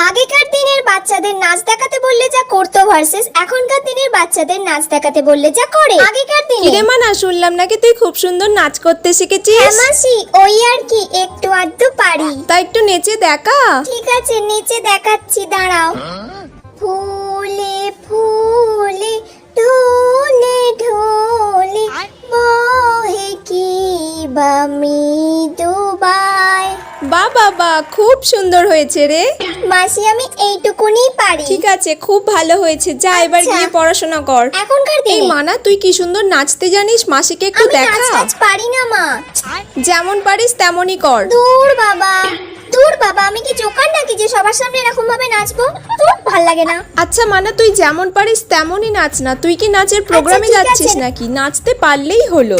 আগেকার দিনের বাচ্চাদের নাচ দেখাতে বললে যা করতো ভার্সেস এখনকার দিনের বাচ্চাদের নাচ দেখাতে বললে যা করে। আগেকার দিনে কিরে মানা, শুনলাম নাকি তুই খুব সুন্দর নাচ করতে শিখেছিস। হ্যাঁ মাসি, ওই আর কি একটু আধটু পারি। তা একটু নেচে দেখা। ঠিক আছে, নিচে দেখাচ্ছি, দাঁড়াও। ফুলে ফুলে ঢোলে ঢোলে বহে কি বা মৃদুবাই। বা বাবা, খুব সুন্দর হয়েছে রে। মাসি আমি এইটুকুনি পারি। ঠিক আছে, খুব ভালো হয়েছে, যা এবার আচ্ছা। গিয়ে পড়াশোনা কর। এখনকার এই দিনে মানা, তুই কি সুন্দর নাচতে জানিস, মাসিকে একটু আমি নাচ দেখা। টাচ পারি না মা। যেমন পারিস তেমনই কর। দূর বাবা, দূর বাবা, আমি কি জোকার নাকি যে সবার সামনে এরকম ভাবে নাচবো? দূর, ভাল লাগে না। আচ্ছা মানা, তুই যেমন পারিস তেমনই নাচ না। তুই কি নাচের প্রোগ্রামে ঠিক যাচ্ছিস আছে। নাকি? নাচতে পারলেই হলো।